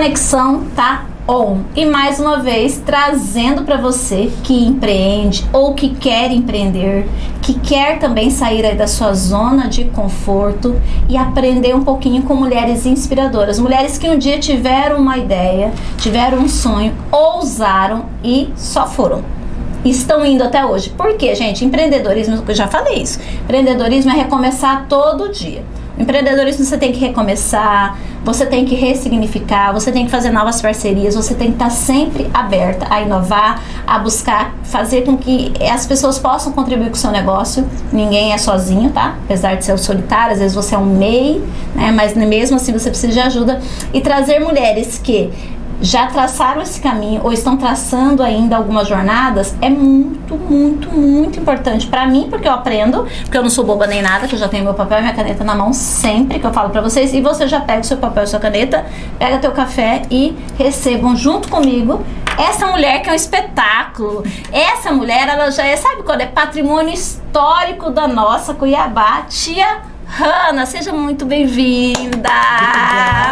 conexão tá on. E mais uma vez, trazendo para você que empreende ou que quer empreender, que quer também sair aí da sua zona de conforto e aprender um pouquinho com mulheres inspiradoras. Mulheres que um dia tiveram uma ideia, tiveram um sonho, ousaram e só foram. Estão indo até hoje. Por quê, gente? Empreendedorismo, eu já falei isso. Empreendedorismo é recomeçar todo dia. Empreendedorismo você tem que recomeçar, você tem que ressignificar, você tem que fazer novas parcerias, você tem que estar sempre aberta a inovar, a buscar fazer com que as pessoas possam contribuir com o seu negócio. Ninguém é sozinho, tá? Apesar de ser solitário, às vezes você é um MEI, né? Mas mesmo assim você precisa de ajuda. E trazer mulheres que já traçaram esse caminho ou estão traçando ainda algumas jornadas é muito, muito, muito importante para mim, porque eu aprendo, porque eu não sou boba nem nada, que eu já tenho meu papel e minha caneta na mão sempre que eu falo para vocês, e você já pega o seu papel e sua caneta, pega teu café e recebam junto comigo essa mulher que é um espetáculo. Essa mulher, ela já é, sabe quando é patrimônio histórico da nossa Cuiabá, tia Hanna, seja muito bem-vinda.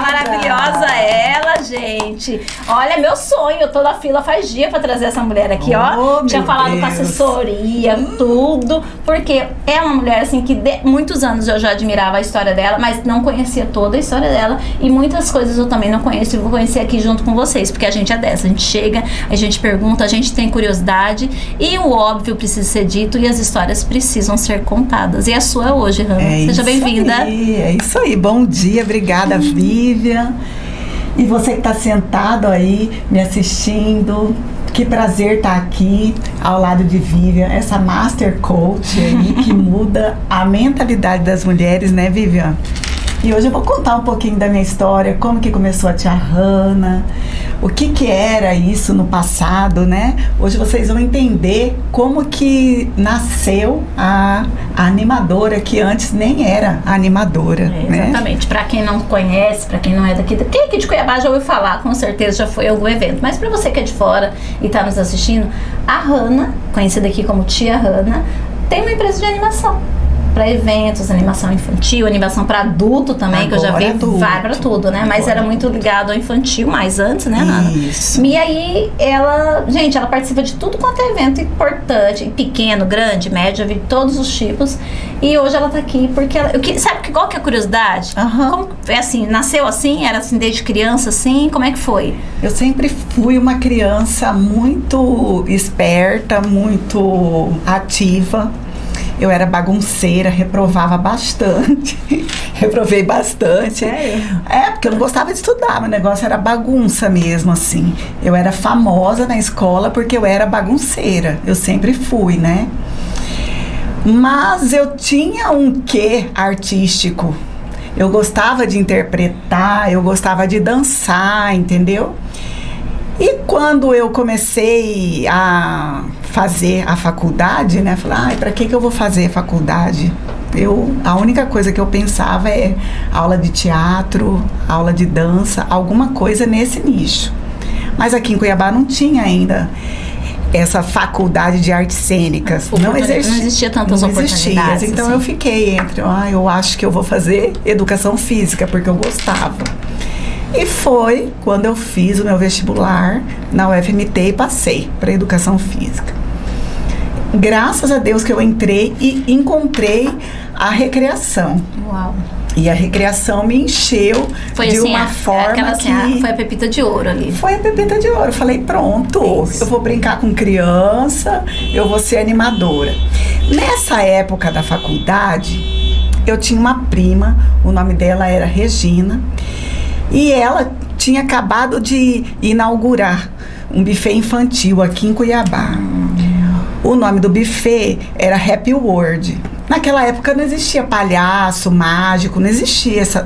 Maravilhosa ela, gente. Olha, meu sonho, eu tô na fila faz dia pra trazer essa mulher aqui, ó. Tinha falado com assessoria, tudo, porque é uma mulher assim que muitos anos eu já admirava a história dela, mas não conhecia toda a história dela e muitas coisas eu também não conheço e vou conhecer aqui junto com vocês, porque a gente é dessa, a gente chega, a gente pergunta, a gente tem curiosidade e o óbvio precisa ser dito e as histórias precisam ser contadas. E a sua é hoje, Hanna. Seja bem-vinda. É isso aí, bom dia, obrigada, Vivian. E você que está sentado aí, me assistindo, que prazer estar aqui ao lado de Vivian, essa Master Coach aí que muda a mentalidade das mulheres, né, Vivian? E hoje eu vou contar um pouquinho da minha história, como que começou a tia Hanna, o que era isso no passado, né? Hoje vocês vão entender como que nasceu a animadora, que antes nem era animadora, né? Exatamente. Para quem não conhece, para quem não é daqui, quem aqui de Cuiabá já ouviu falar, com certeza já foi a algum evento. Mas para você que é de fora e está nos assistindo, a Hanna, conhecida aqui como tia Hanna, tem uma empresa de animação. Para eventos, animação infantil, animação para adulto também, agora que eu já vi vai para tudo, né? Mas era muito ligado ao infantil, mais antes, né, Hanna? Isso. E aí, ela participa de tudo quanto é evento importante, pequeno, grande, médio, eu vi todos os tipos. E hoje ela tá aqui porque ela... sabe qual que é a curiosidade? Como, é assim, nasceu assim? Era assim desde criança, assim? Como é que foi? Eu sempre fui uma criança muito esperta, muito ativa. Eu era bagunceira, reprovava bastante. Reprovei bastante. Porque eu não gostava de estudar, meu negócio era bagunça mesmo, assim. Eu era famosa na escola porque eu era bagunceira. Eu sempre fui, né? Mas eu tinha um quê artístico. Eu gostava de interpretar, eu gostava de dançar, entendeu? E quando eu comecei a fazer a faculdade, né? Falei, pra que eu vou fazer a faculdade? A única coisa que eu pensava é aula de teatro, aula de dança, alguma coisa nesse nicho. Mas aqui em Cuiabá não tinha ainda essa faculdade de artes cênicas. Não existia tantas oportunidades. Então assim. Eu fiquei entre, eu acho que eu vou fazer educação física, porque eu gostava. E foi quando eu fiz o meu vestibular na UFMT e passei para educação física. Graças a Deus que eu entrei e encontrei a recreação. Uau! E a recreação me encheu de assim, uma forma que... Foi a pepita de ouro ali. Foi a pepita de ouro. Eu falei, pronto, eu vou brincar com criança, eu vou ser animadora. Nessa época da faculdade, eu tinha uma prima, o nome dela era Regina, e ela tinha acabado de inaugurar um buffet infantil aqui em Cuiabá. O nome do buffet era Happy World. Naquela época não existia palhaço, mágico, não existia essa...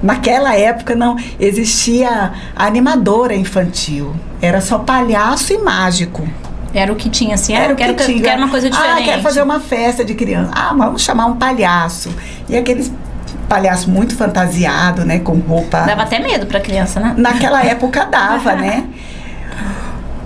Naquela época não existia animadora infantil. Era só palhaço e mágico. Era o que tinha, assim, era uma coisa diferente. Quero fazer uma festa de criança. Vamos chamar um palhaço. E aqueles palhaço muito fantasiado, né, com roupa... Dava até medo pra criança, né? Naquela época dava, né?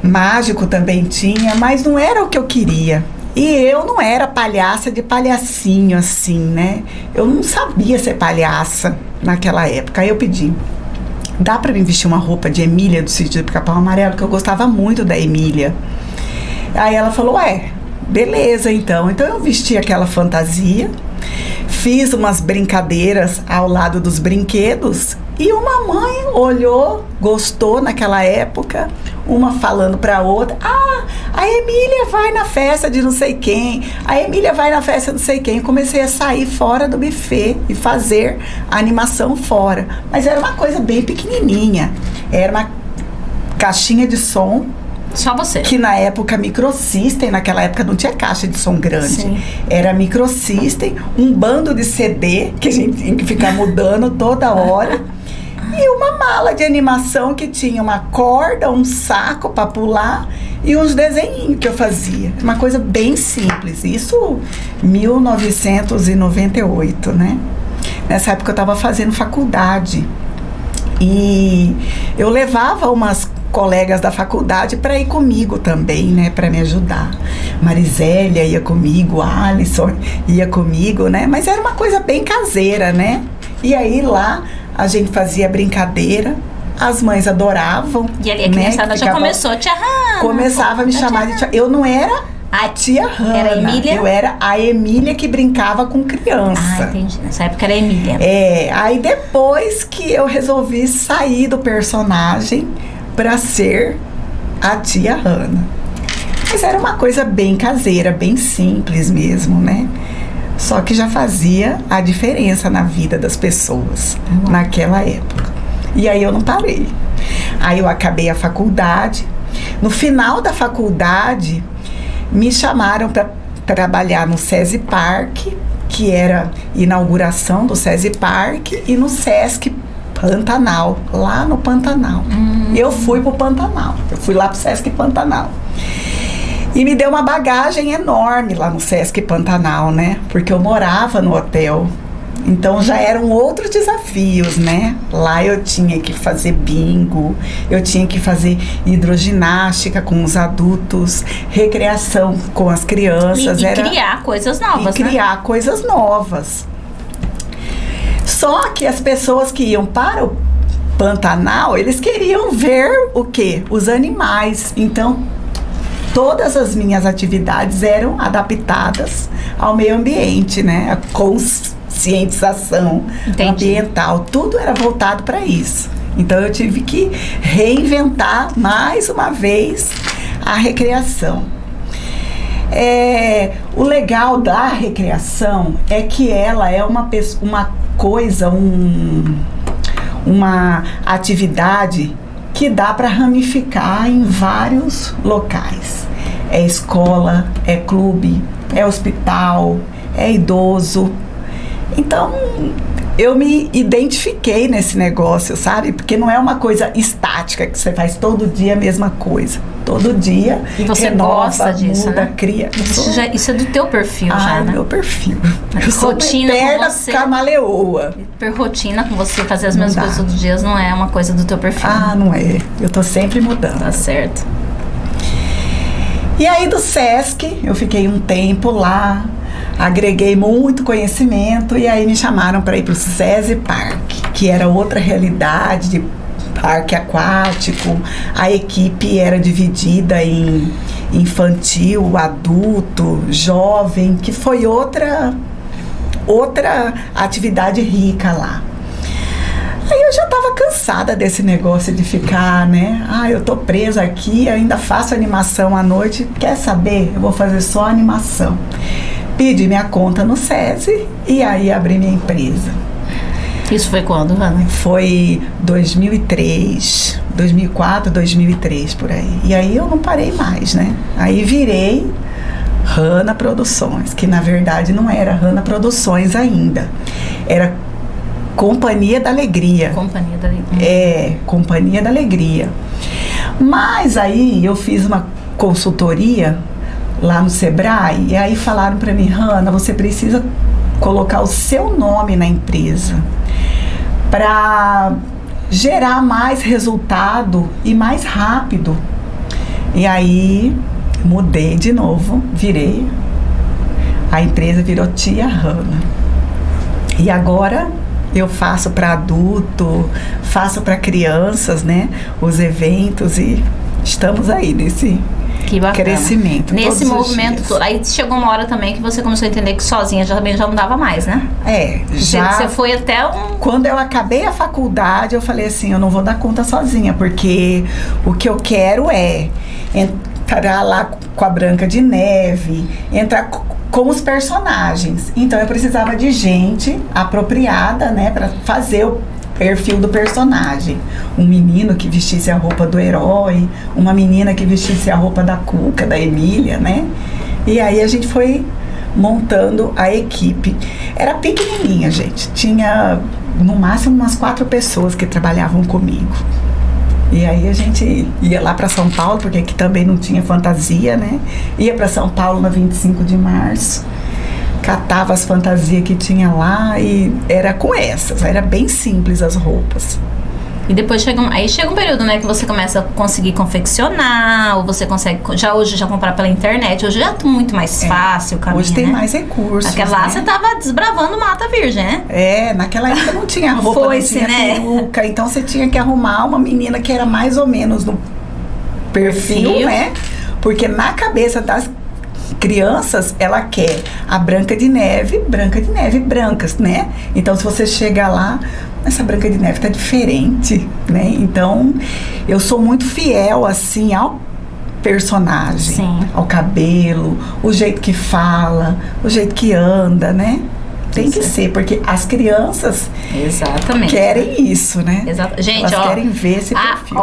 Mágico também tinha, mas não era o que eu queria. E eu não era palhaça de palhacinho, assim, né? Eu não sabia ser palhaça naquela época. Aí eu pedi, dá pra me vestir uma roupa de Emília do Sítio do Pica-Pau Amarelo, que eu gostava muito da Emília. Aí ela falou, beleza então. Então eu vesti aquela fantasia, fiz umas brincadeiras ao lado dos brinquedos e uma mãe olhou, gostou naquela época, uma falando pra outra, a Emília vai na festa de não sei quem, a Emília vai na festa de não sei quem. Comecei a sair fora do buffet e fazer a animação fora. Mas era uma coisa bem pequenininha, era uma caixinha de som. Só você. Que na época Microsystem, naquela época não tinha caixa de som grande. Sim. Era Microsystem, um bando de CD que a gente tinha que ficar mudando toda hora. E uma mala de animação que tinha uma corda, um saco para pular e uns desenhinhos que eu fazia. Uma coisa bem simples. Isso 1998, né? Nessa época eu estava fazendo faculdade. E eu levava umas colegas da faculdade para ir comigo também, né, para me ajudar. Marisélia ia comigo, Alisson ia comigo, né, mas era uma coisa bem caseira, né. E aí lá a gente fazia brincadeira, as mães adoravam. E ali a criançada já começou, tia Hanna. Começava a me chamar de tia. Eu não era a tia Hanna. Era a Emília? Eu era a Emília que brincava com criança. Entendi. Nessa época era a Emília. Aí depois que eu resolvi sair do personagem para ser a tia Hanna. Mas era uma coisa bem caseira, bem simples mesmo, né? Só que já fazia a diferença na vida das pessoas naquela época. E aí eu não parei. Aí eu acabei a faculdade. No final da faculdade, me chamaram para trabalhar no SESI Park, que era inauguração do SESI Park, e no Sesc Pantanal, lá no Pantanal. Eu fui pro Pantanal, eu fui lá pro Sesc Pantanal. E me deu uma bagagem enorme lá no Sesc Pantanal, né? Porque eu morava no hotel. Então já eram outros desafios, né? Lá eu tinha que fazer bingo, eu tinha que fazer hidroginástica com os adultos, recreação com as crianças. E criar coisas novas, né? Criar coisas novas. Só que as pessoas que iam para o Pantanal, eles queriam ver o quê? Os animais. Então, todas as minhas atividades eram adaptadas ao meio ambiente, né? A conscientização ambiental. Tudo era voltado para isso. Então, eu tive que reinventar mais uma vez a recreação. O legal da recreação é que ela é uma coisa, uma atividade que dá para ramificar em vários locais. É escola, é clube, é hospital, é idoso. Então, eu me identifiquei nesse negócio, sabe? Porque não é uma coisa estática, que você faz todo dia a mesma coisa. Todo dia. E você renova, gosta disso, muda, né? Cria. Isso é do teu perfil já, né? Meu perfil. Eu sou rotina uma eterna com você. camaleoa. Per rotina com você, fazer as mesmas coisas todos os dias não é uma coisa do teu perfil. Não é. Eu tô sempre mudando. Tá certo. E aí do Sesc, eu fiquei um tempo lá, agreguei muito conhecimento e aí me chamaram para ir pro SESI Park, que era outra realidade de parque aquático. A equipe era dividida em infantil, adulto, jovem, que foi outra atividade rica lá. Aí eu já estava cansada desse negócio de ficar, né? Eu tô presa aqui, ainda faço animação à noite. Quer saber? Eu vou fazer só animação. Pedi minha conta no SESI e aí abri minha empresa. Isso foi quando, Hanna? Foi 2003, 2004, 2003, por aí. E aí eu não parei mais, né? Aí virei Hanna Produções, que na verdade não era Hanna Produções ainda. Era Companhia da Alegria. Companhia da Alegria. Companhia da Alegria. Mas aí eu fiz uma consultoria lá no Sebrae e aí falaram para mim, Hanna, você precisa colocar o seu nome na empresa para gerar mais resultado e mais rápido. E aí mudei de novo, a empresa virou Tia Hanna. E agora Eu faço para adulto, faço para crianças, né? Os eventos e estamos aí nesse crescimento. Nesse movimento todo. Aí chegou uma hora também que você começou a entender que sozinha também já não dava mais, né? Já. Você foi até Quando eu acabei a faculdade, eu falei assim, eu não vou dar conta sozinha, porque o que eu quero é entrar lá com a Branca de Neve, entrar com os personagens. Então eu precisava de gente apropriada, né, para fazer o perfil do personagem. Um menino que vestisse a roupa do herói, uma menina que vestisse a roupa da Cuca, da Emília, né? E aí a gente foi montando a equipe. Era pequenininha, gente. Tinha no máximo umas 4 pessoas que trabalhavam comigo. E aí a gente ia lá para São Paulo, porque aqui também não tinha fantasia, né? Ia para São Paulo no 25 de março, catava as fantasias que tinha lá e era com essas, era bem simples as roupas. E depois chega um período, né, que você começa a conseguir confeccionar, ou você consegue, hoje já comprar pela internet, hoje já é muito mais fácil o caminho, hoje tem mais recursos. Naquela lá você tava desbravando Mata Virgem, né? Naquela época não tinha roupa, não tinha peruca, então você tinha que arrumar uma menina que era mais ou menos no perfil, né? Porque na cabeça das crianças, ela quer a Branca de Neve brancas, né? Então, se você chega lá, essa Branca de Neve tá diferente, né? Então, eu sou muito fiel, assim, ao personagem, sim, ao cabelo, o jeito que fala, o jeito que anda, né? Tem que ser, porque as crianças querem isso, né? Gente, elas querem ver esse perfil.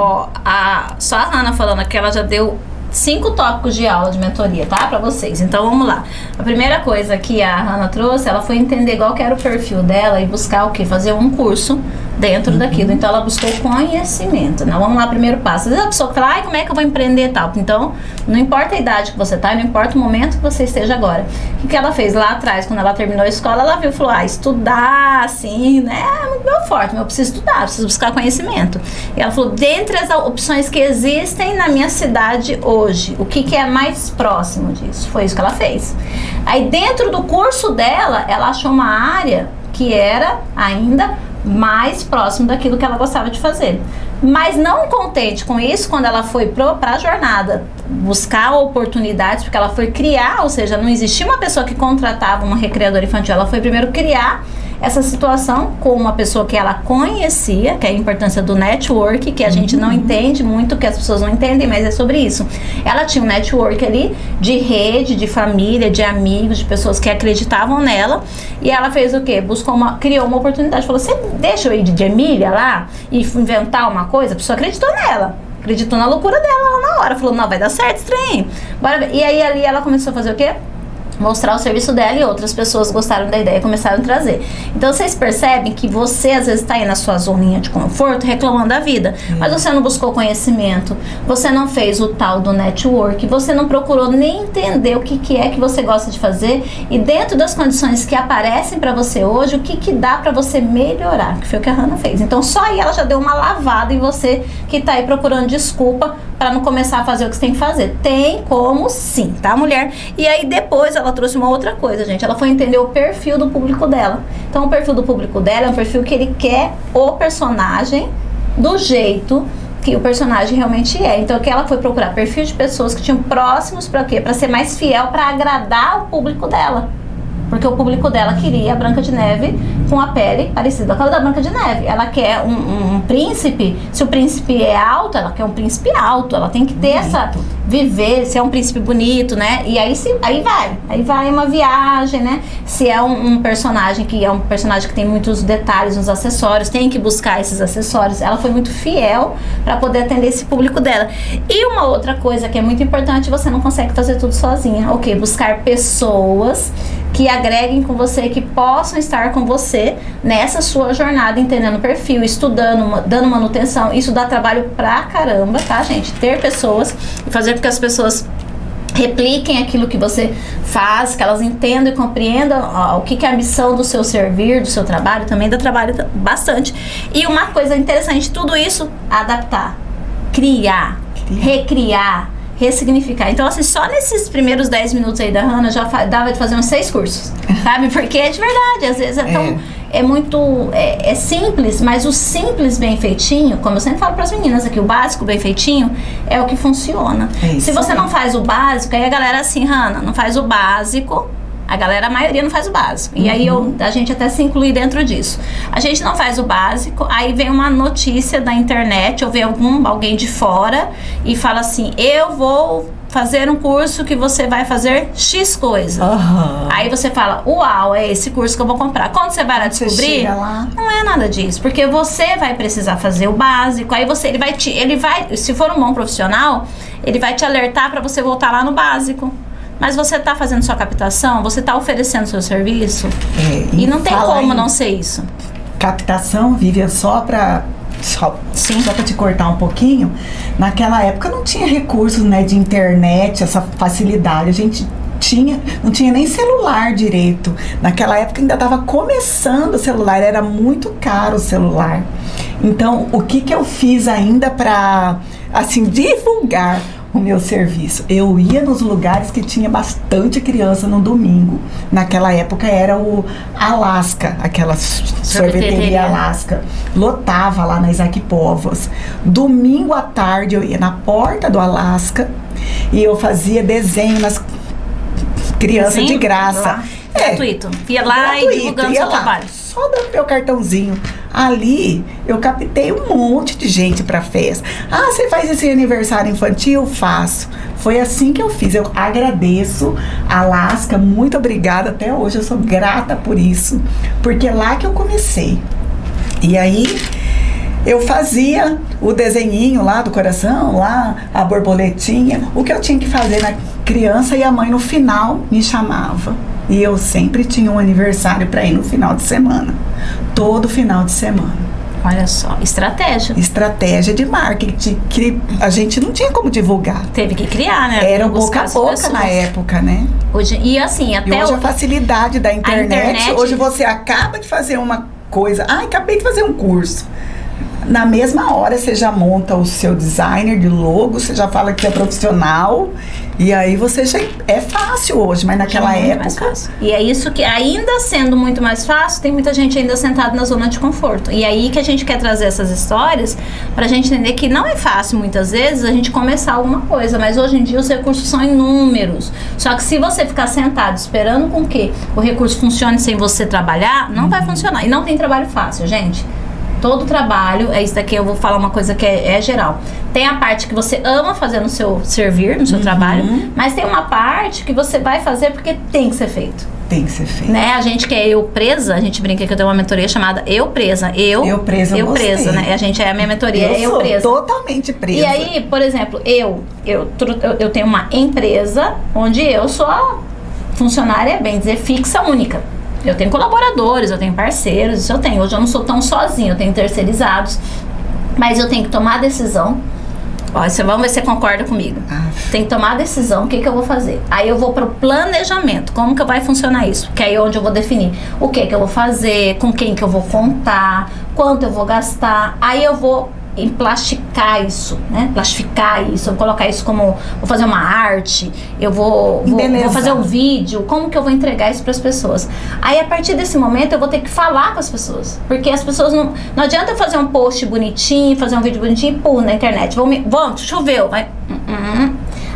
Só a Hannah falando que ela já deu 5 tópicos de aula de mentoria, tá? Pra vocês. Então, vamos lá. A primeira coisa que a Hannah trouxe, ela foi entender qual que era o perfil dela e buscar o quê? Fazer um curso dentro daquilo. Então, ela buscou conhecimento, né? Vamos lá, primeiro passo. Às vezes a pessoa fala, como é que eu vou empreender e tal? Então, não importa a idade que você tá, não importa o momento que você esteja agora. O que ela fez lá atrás, quando ela terminou a escola, ela viu e falou, estudar, assim, né? É muito meu forte, mas eu preciso estudar, preciso buscar conhecimento. E ela falou, dentre as opções que existem na minha cidade hoje, o que é mais próximo disso? Foi isso que ela fez. Aí dentro do curso dela, ela achou uma área que era ainda mais próximo daquilo que ela gostava de fazer. Mas não contente com isso, quando ela foi para a jornada buscar oportunidades, porque ela foi criar, ou seja, não existia uma pessoa que contratava uma recreadora infantil, ela foi primeiro criar essa situação com uma pessoa que ela conhecia, que é a importância do network, que a gente não entende muito, que as pessoas não entendem, mas é sobre isso. Ela tinha um network ali de rede, de família, de amigos, de pessoas que acreditavam nela, e ela fez o quê? Criou uma oportunidade, falou, você deixa eu ir de Emília lá e inventar uma coisa? A pessoa acreditou nela. Acreditou na loucura dela lá na hora, falou, não, vai dar certo esse trem. Bora ver. E aí ali ela começou a fazer o quê? Mostrar o serviço dela, e outras pessoas gostaram da ideia e começaram a trazer. Então vocês percebem que você às vezes está aí na sua zoninha de conforto reclamando da vida, mas você não buscou conhecimento, você não fez o tal do network, você não procurou nem entender o que é que você gosta de fazer, e dentro das condições que aparecem para você hoje, o que dá para você melhorar, que foi o que a Hannah fez. Então só aí ela já deu uma lavada em você que tá aí procurando desculpa para não começar a fazer o que você tem que fazer. Tem como sim, tá, mulher? E aí depois ela trouxe uma outra coisa, gente. Ela foi entender o perfil do público dela. Então o perfil do público dela é um perfil que ele quer o personagem do jeito que o personagem realmente é. Então que ela foi procurar perfil de pessoas que tinham próximos para quê? Para ser mais fiel, para agradar o público dela. Porque o público dela queria a Branca de Neve com a pele parecida com a da Branca de Neve. Ela quer um príncipe. Se o príncipe é alto, ela quer um príncipe alto. Ela tem que ter viver, se é um príncipe bonito, né? E aí vai uma viagem, né? Se é um personagem que tem muitos detalhes nos acessórios, tem que buscar esses acessórios. Ela foi muito fiel para poder atender esse público dela. E uma outra coisa que é muito importante, você não consegue fazer tudo sozinha. Buscar pessoas que agreguem com você, que possam estar com você nessa sua jornada, entendendo o perfil, estudando, dando manutenção. Isso dá trabalho pra caramba, tá, gente? Ter pessoas e fazer com que as pessoas repliquem aquilo que você faz, que elas entendam e compreendam o que é a missão do seu servir, do seu trabalho, também dá trabalho bastante. E uma coisa interessante, tudo isso, adaptar, criar, recriar, ressignificar. Então, assim, só nesses primeiros 10 minutos aí da Hannah, já dava de fazer uns 6 cursos, sabe? Porque é de verdade, às vezes é simples, mas o simples bem feitinho, como eu sempre falo para as meninas aqui, o básico bem feitinho é o que funciona. Se você não faz o básico, aí a galera assim, Hanna, não faz o básico. A maioria não faz o básico. E aí a gente até se inclui dentro disso. A gente não faz o básico, aí vem uma notícia da internet, ou vem alguém de fora e fala assim, eu vou fazer um curso que você vai fazer X coisa. Aí você fala, uau, é esse curso que eu vou comprar. Quando você vai lá descobrir, não é nada disso. Porque você vai precisar fazer o básico, aí ele vai, se for um bom profissional, ele vai te alertar para você voltar lá no básico. Mas você está fazendo sua captação? Você está oferecendo seu serviço? E não tem como não ser isso. Captação, Vivian, só para te cortar um pouquinho, naquela época não tinha recursos, né, de internet, essa facilidade. A gente não tinha nem celular direito. Naquela época ainda estava começando o celular, era muito caro o celular. Então, o que eu fiz ainda para, assim, divulgar o meu serviço? Eu ia nos lugares que tinha bastante criança no domingo. Naquela época era o Alasca, aquela sorveteria Alasca. Lotava lá na Isaac Povos. Domingo à tarde eu ia na porta do Alasca e eu fazia desenho nas crianças de graça. Gratuito. Ia lá e divulgando seu trabalho. Só dando meu cartãozinho. Ali, eu captei um monte de gente pra festa. Ah, você faz esse aniversário infantil? Faço. Foi assim que eu fiz. Eu agradeço a Alasca, muito obrigada. Até hoje eu sou grata por isso. Porque é lá que eu comecei. E aí, eu fazia o desenhinho lá do coração, lá a borboletinha. O que eu tinha que fazer na criança, e a mãe no final me chamava. E eu sempre tinha um aniversário para ir no final de semana. Todo final de semana. Olha só, estratégia. Estratégia de marketing, que a gente não tinha como divulgar. Teve que criar, né? Era boca a boca na época, né? Hoje, e assim, até hoje a facilidade da internet. Hoje você acaba de fazer uma coisa. Ah, acabei de fazer um curso. Na mesma hora você já monta o seu designer de logo, você já fala que é profissional, e aí você já é fácil hoje, mas naquela época... E é isso que, ainda sendo muito mais fácil, tem muita gente ainda sentada na zona de conforto. E aí que a gente quer trazer essas histórias pra gente entender que não é fácil, muitas vezes, a gente começar alguma coisa, mas hoje em dia os recursos são inúmeros. Só que se você ficar sentado esperando com que o recurso funcione sem você trabalhar, não vai funcionar. E não tem trabalho fácil, gente. Todo trabalho, isso daqui eu vou falar uma coisa que é geral. Tem a parte que você ama fazer no seu servir, no seu trabalho, mas tem uma parte que você vai fazer porque tem que ser feito. Tem que ser feito. Né? A gente que é eu presa, a gente brinca que eu tenho uma mentoria chamada Eu Presa. Eu presa, né? A gente é a minha mentoria, eu sou presa. Totalmente presa. E aí, por exemplo, eu tenho uma empresa onde eu sou a funcionária, bem dizer, fixa, única. Eu tenho colaboradores, eu tenho parceiros, isso eu tenho. Hoje eu não sou tão sozinha, eu tenho terceirizados. Mas eu tenho que tomar a decisão. Ó, vamos ver se você concorda comigo. Tem que tomar a decisão, o que eu vou fazer. Aí eu vou pro planejamento. Como que vai funcionar isso? Que aí é onde eu vou definir o que eu vou fazer, com quem que eu vou contar, quanto eu vou gastar. Aí eu vou plastificar isso, né? Plastificar isso, eu vou colocar isso como, vou fazer uma arte, eu vou fazer um vídeo, como que eu vou entregar isso para as pessoas? Aí a partir desse momento eu vou ter que falar com as pessoas, porque as pessoas não adianta eu fazer um post bonitinho, fazer um vídeo bonitinho e pôr na internet, vamos, choveu, vai.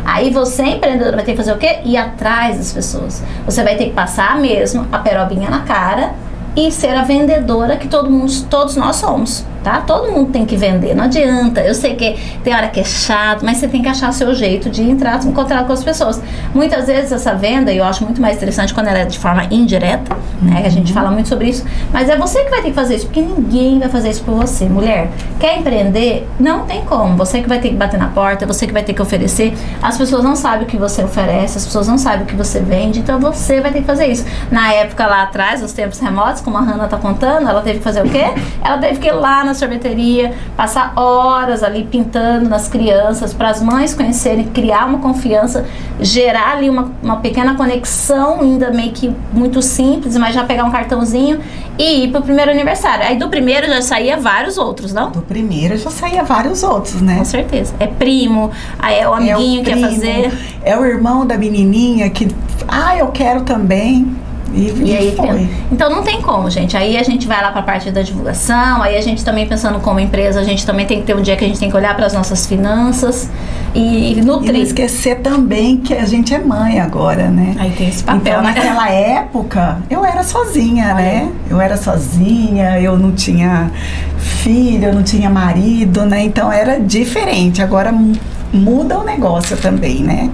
Aí você, empreendedor, vai ter que fazer o quê? Ir atrás das pessoas. Você vai ter que passar mesmo a perobinha na cara e ser a vendedora que todos nós somos, tá? Todo mundo tem que vender, não adianta. Eu sei que tem hora que é chato, mas você tem que achar o seu jeito de encontrar com as pessoas. Muitas vezes essa venda, eu acho muito mais interessante quando ela é de forma indireta, né? A gente fala muito sobre isso, mas é você que vai ter que fazer isso, porque ninguém vai fazer isso por você. Mulher, quer empreender? Não tem como. Você que vai ter que bater na porta, você que vai ter que oferecer. As pessoas não sabem o que você oferece, as pessoas não sabem o que você vende, então você vai ter que fazer isso. Na época lá atrás, nos tempos remotos, como a Hanna tá contando, ela teve que fazer o quê? Ela teve que ir lá na sorveteria, passar horas ali pintando nas crianças, para as mães conhecerem, criar uma confiança, gerar ali uma pequena conexão, ainda meio que muito simples, mas já pegar um cartãozinho e ir pro primeiro aniversário. Aí do primeiro já saía vários outros, não? Do primeiro já saía vários outros, né? Com certeza. É primo, aí é o amiguinho que quer fazer. É o irmão da menininha que, eu quero também. E aí, foi. então não tem como, gente. Aí a gente vai lá para a parte da divulgação, aí a gente também pensando como empresa, a gente também tem que ter um dia que a gente tem que olhar para as nossas finanças e nutrir. E não esquecer também que a gente é mãe agora, né? Aí tem esse papel, então, né? naquela época, eu era sozinha, né? Eu era sozinha, eu não tinha filho, eu não tinha marido, né? Então era diferente. Agora muda o negócio também, né?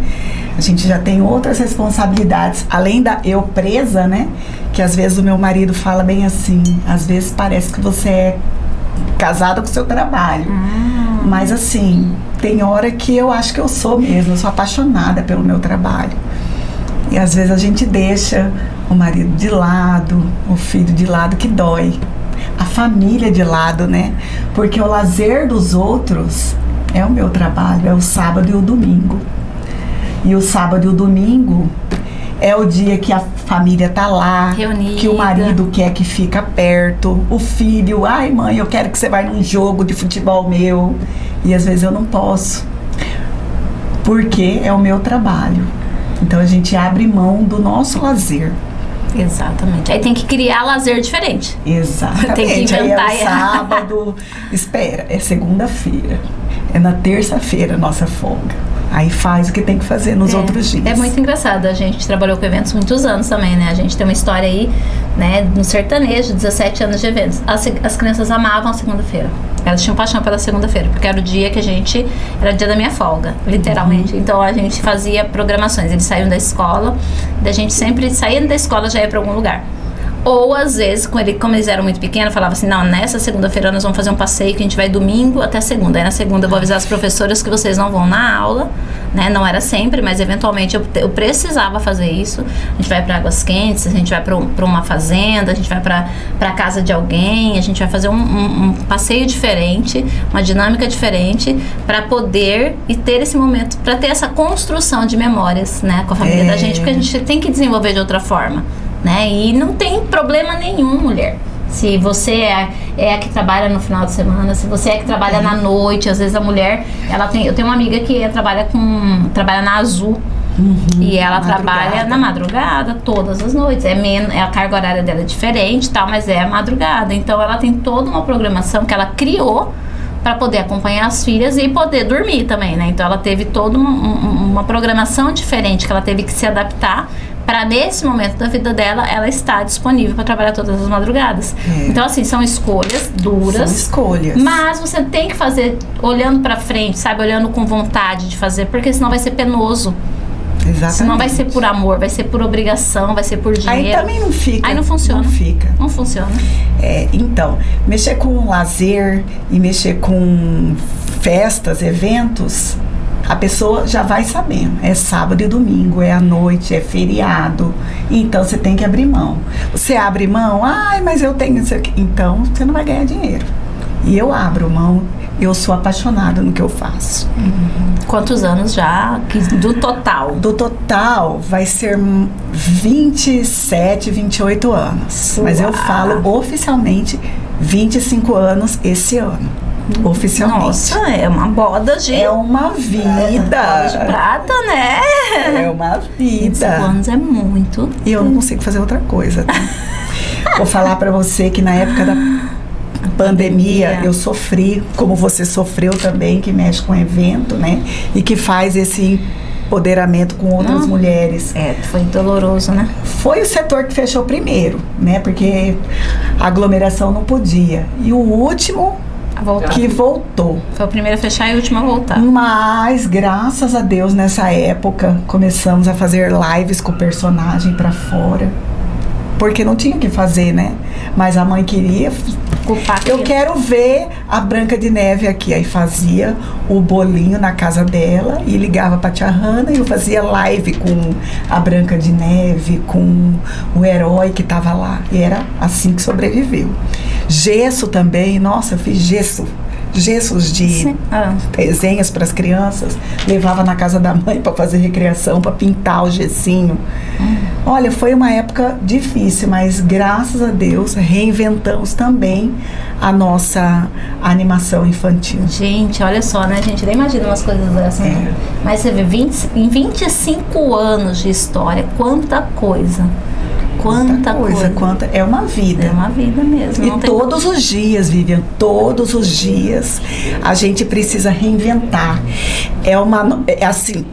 A gente já tem outras responsabilidades, além da eu presa, né? Que às vezes o meu marido fala bem assim, às vezes parece que você é casada com o seu trabalho. Mas assim, tem hora que eu acho que eu sou mesmo, eu sou apaixonada pelo meu trabalho. E às vezes a gente deixa o marido de lado, o filho de lado, que dói. A família de lado, né? Porque o lazer dos outros é o meu trabalho, é o sábado e o domingo. E o sábado e o domingo é o dia que a família tá lá, reunida, que o marido quer que fica perto, o filho, ai mãe, eu quero que você vá num jogo de futebol meu. E às vezes eu não posso, porque é o meu trabalho. Então a gente abre mão do nosso lazer. Exatamente. Aí tem que criar lazer diferente. Exatamente. Tem que inventar. Aí é o sábado, espera, é segunda-feira. É na terça-feira a nossa folga. Aí faz o que tem que fazer nos outros dias. É muito engraçado. A gente trabalhou com eventos muitos anos também, né? A gente tem uma história aí, né, no sertanejo, 17 anos de eventos. As crianças amavam a segunda-feira. Elas tinham paixão pela segunda-feira, porque era o dia que era o dia da minha folga, literalmente. Então a gente fazia programações. Eles saíam da escola, da gente sempre saindo da escola já ia para algum lugar. Ou às vezes, como eles eram muito pequenos, falava assim, não, nessa segunda-feira nós vamos fazer um passeio que a gente vai domingo até segunda. Aí na segunda eu vou avisar as professoras que vocês não vão na aula, né? Não era sempre, mas eventualmente eu precisava fazer isso. A gente vai para Águas Quentes, a gente vai para uma fazenda, a gente vai para casa de alguém, a gente vai fazer um passeio diferente, uma dinâmica diferente, para poder e ter esse momento, para ter essa construção de memórias, né, com a família da gente, porque a gente tem que desenvolver de outra forma. Né? E não tem problema nenhum, mulher. Se você é a que trabalha no final de semana, se você é a que trabalha na noite, às vezes a mulher, eu tenho uma amiga que trabalha na Azul. E ela trabalha na madrugada todas as noites. A carga horária dela é diferente, tal, mas é a madrugada. Então ela tem toda uma programação que ela criou para poder acompanhar as filhas e poder dormir também, né? Então ela teve toda uma programação diferente que ela teve que se adaptar para nesse momento da vida dela, ela estar disponível para trabalhar todas as madrugadas. Então assim, são escolhas duras. São escolhas. Mas você tem que fazer olhando para frente, sabe? Olhando com vontade de fazer, porque senão vai ser penoso. Exatamente. Senão vai ser por amor, vai ser por obrigação, vai ser por dinheiro. Aí também não fica. Aí não funciona. Não fica. Não funciona. Então, mexer com lazer e mexer com festas, eventos, a pessoa já vai sabendo. É sábado e domingo, é à noite, é feriado. Então você tem que abrir mão. Você abre mão, mas eu tenho isso aqui. Então você não vai ganhar dinheiro. E eu abro mão, eu sou apaixonada no que eu faço. Quantos anos já do total? Do total vai ser 27, 28 anos. Mas eu falo oficialmente 25 anos esse ano. Oficialmente. Nossa, é uma boda de... É uma vida. Boda de prata, né? É uma vida. 25 anos é muito. E eu não consigo fazer outra coisa. Tá? Vou falar pra você que na época da pandemia eu sofri, como você sofreu também, que mexe com evento, né? E que faz esse empoderamento com outras mulheres. Foi doloroso, né? Foi o setor que fechou primeiro, né? Porque a aglomeração não podia. E o último que voltou. Foi o primeiro a fechar e o último a voltar. Mas, graças a Deus, nessa época, começamos a fazer lives com o personagem pra fora. Porque não tinha o que fazer, né? Mas a mãe queria. Eu quero ver a Branca de Neve aqui. Aí fazia o bolinho na casa dela e ligava pra tia Hanna e eu fazia live com a Branca de Neve, com o herói que tava lá. E era assim que sobreviveu. Gesso também, nossa, eu fiz gessos de desenhos para as crianças, levava na casa da mãe para fazer recreação, para pintar o gessinho. Olha, foi uma época difícil, mas graças a Deus reinventamos também a nossa animação infantil. Gente, olha só, né? A gente nem imagina umas coisas dessas, né? Mas você vê, em 25 anos de história, quanta coisa quanta coisa. É uma vida. É uma vida mesmo. E todos os dias, Vivian, todos os dias, a gente precisa reinventar. É assim,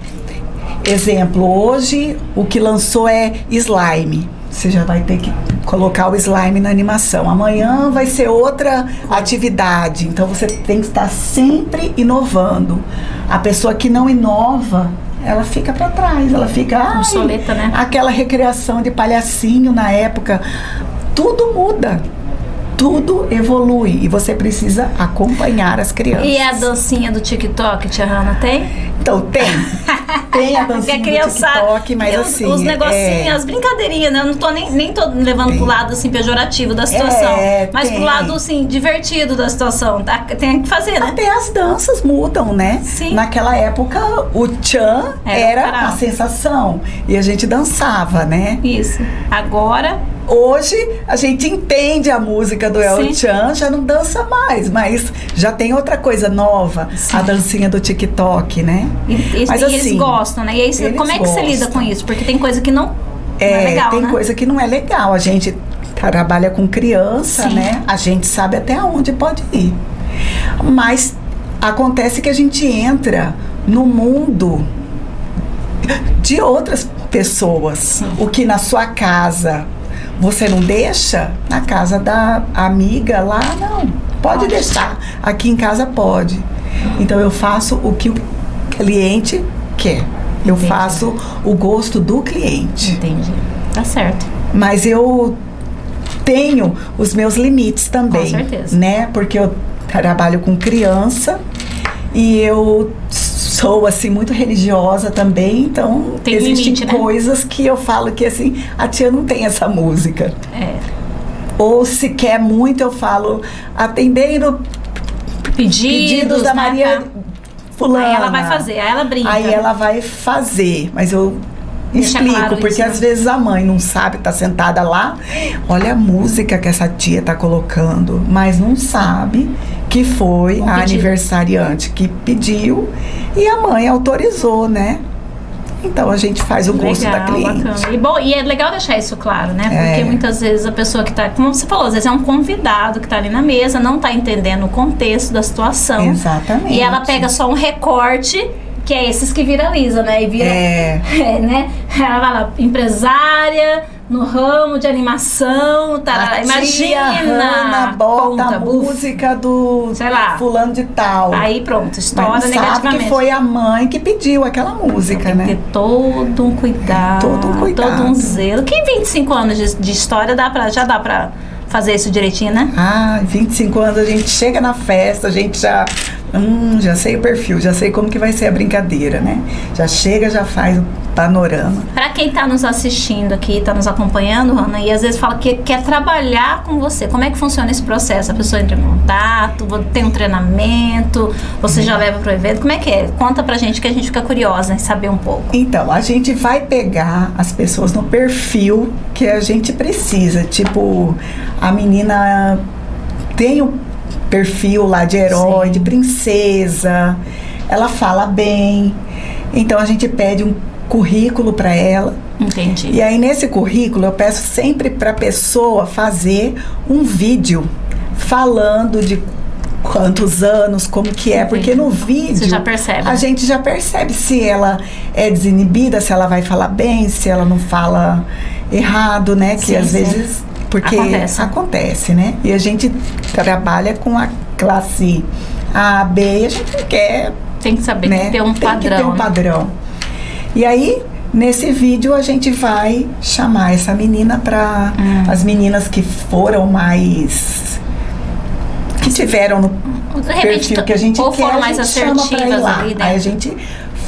exemplo, hoje o que lançou é slime. Você já vai ter que colocar o slime na animação. Amanhã vai ser outra atividade. Então você tem que estar sempre inovando. A pessoa que não inova, ela fica para trás. Ela fica obsoleta, né? Aquela recriação de palhacinho na época. Tudo muda. Tudo evolui e você precisa acompanhar as crianças. E a dancinha do TikTok, tia Hanna, tem? Então, tem a dancinha do TikTok, mas assim... Os negocinhos, as brincadeirinhas, né? Eu não tô nem tô levando pro lado, assim, pejorativo da situação. Mas pro lado, assim, divertido da situação. Tem que fazer, né? Até as danças mudam, né? Sim. Naquela época, o tchan era a sensação. E a gente dançava, né? Isso. Agora... Hoje a gente entende a música do El Chan, já não dança mais, mas já tem outra coisa nova, a dancinha do TikTok, né? Mas assim, eles gostam, né? E aí, como é que você lida com isso? Porque tem coisa que não é legal, tem coisa que não é legal. A gente trabalha com criança, né? A gente sabe até onde pode ir. Mas acontece que a gente entra no mundo de outras pessoas. O que na sua casa você não deixa, na casa da amiga lá, não. Pode deixar. Aqui em casa pode. Então eu faço o que o cliente quer. Eu faço o gosto do cliente. Entendi. Tá certo. Mas eu tenho os meus limites também. Com certeza. Né? Porque eu trabalho com criança e eu sou assim muito religiosa também, então tem existem limite, coisas que eu falo que assim, a tia não tem essa música. Ou se quer muito, eu falo atendendo pedidos da Maria fulana. Aí ela vai fazer, aí ela brinca. Aí ela vai fazer, mas eu explico, claro, porque às vezes a mãe não sabe, tá sentada lá, olha a música que essa tia tá colocando, mas não sabe que foi a aniversariante que pediu e a mãe autorizou, né? Então a gente faz o gosto da cliente. Bacana. E é legal deixar isso claro, né? Porque muitas vezes a pessoa que tá, como você falou, às vezes é um convidado que tá ali na mesa, não tá entendendo o contexto da situação. Exatamente. E ela pega só um recorte, que é esses que viraliza, né? E vira, né? Ela vai lá, empresária no ramo de animação, tá? Imagina, bota a música do, sei lá, fulano de tal. Aí pronto, estoura negativamente. Sabe que foi a mãe que pediu aquela música, tem né? Tem que ter todo um cuidado, todo um zelo. Que 25 anos de história já dá pra fazer isso direitinho, né? 25 anos a gente chega na festa, a gente já sei o perfil, já sei como que vai ser a brincadeira, né? Já chega, já faz o panorama. Pra quem tá nos assistindo aqui, tá nos acompanhando, Hanna, e às vezes fala que quer trabalhar com você, como é que funciona esse processo? A pessoa entra em contato, tem um treinamento, você já leva pro evento, como é que é? Conta pra gente que a gente fica curiosa em saber um pouco. Então, a gente vai pegar as pessoas no perfil que a gente precisa, tipo, a menina tem o perfil lá de herói, de princesa, ela fala bem, então a gente pede um currículo para ela. Entendi. E aí nesse currículo eu peço sempre para a pessoa fazer um vídeo falando de quantos anos, como que é, porque no vídeo você já percebe, a gente já percebe se ela é desinibida, se ela vai falar bem, se ela não fala errado, né? Que às vezes... Porque acontece, né? E a gente trabalha com a classe A, B, e a gente não quer... Tem que saber, né? Tem que ter um padrão. Tem que ter um padrão. E aí, nesse vídeo, a gente vai chamar essa menina para... As meninas que foram mais... Que tiveram no perfil que a gente quer, foram mais assertivas chama pra ir lá. Ali, né? Aí a gente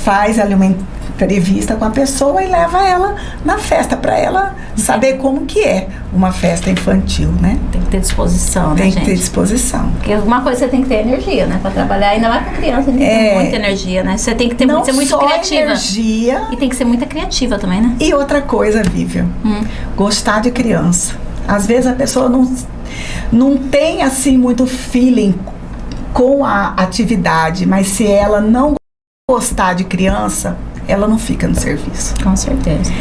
faz ali uma entrevista com a pessoa e leva ela na festa para ela saber como que é uma festa infantil, né? Tem que ter disposição, né, Tem gente? que ter disposição. Porque uma coisa você tem que ter energia, né? Pra trabalhar, ainda mais com criança, tem que ter muita energia, né? Você tem que ter, ser muito criativa. Energia. E tem que ser muita criativa também, né? E outra coisa, Vivian, gostar de criança. Às vezes a pessoa não tem assim muito feeling com a atividade, mas se ela não gostar de criança, ela não fica no serviço. Com certeza.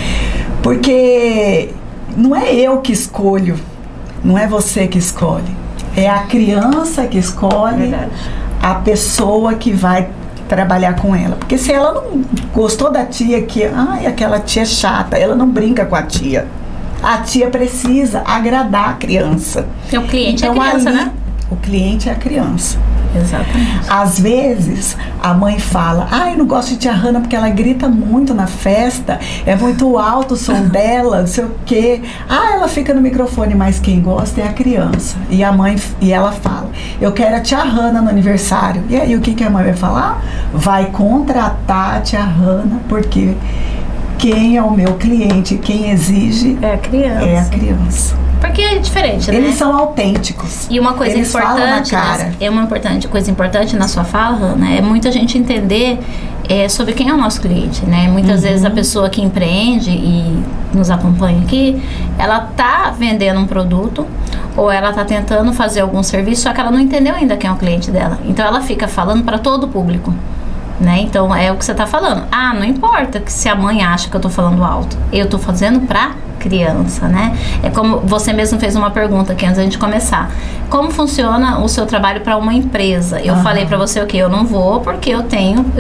Porque não é eu que escolho, não é você que escolhe, é a criança que escolhe. Verdade. A pessoa que vai trabalhar com ela. Porque se ela não gostou da tia que, aquela tia é chata, ela não brinca com a tia. A tia precisa agradar a criança. Porque o cliente então, é a criança, ali, né? O cliente é a criança. Exatamente. Às vezes, a mãe fala, eu não gosto de tia Hanna porque ela grita muito na festa, é muito alto o som dela, não sei o quê. Ela fica no microfone, mas quem gosta é a criança. E a mãe, ela fala, eu quero a tia Hanna no aniversário. E aí, o que a mãe vai falar? Vai contratar a tia Hanna, porque quem é o meu cliente, quem exige é a criança. É a criança. Porque é diferente, né? Eles são autênticos. E uma coisa Eles falam na importante, cara. Coisa importante na sua fala, Hanna, é muita gente entender sobre quem é o nosso cliente, né? Muitas vezes a pessoa que empreende e nos acompanha aqui, ela tá vendendo um produto ou ela tá tentando fazer algum serviço, só que ela não entendeu ainda quem é o cliente dela. Então ela fica falando para todo o público. Né? Então é o que você tá falando. Não importa que se a mãe acha que eu tô falando alto, eu tô fazendo pra criança, né? É como você mesmo fez uma pergunta aqui antes da gente começar. Como funciona o seu trabalho para uma empresa? Eu falei para você eu não vou porque eu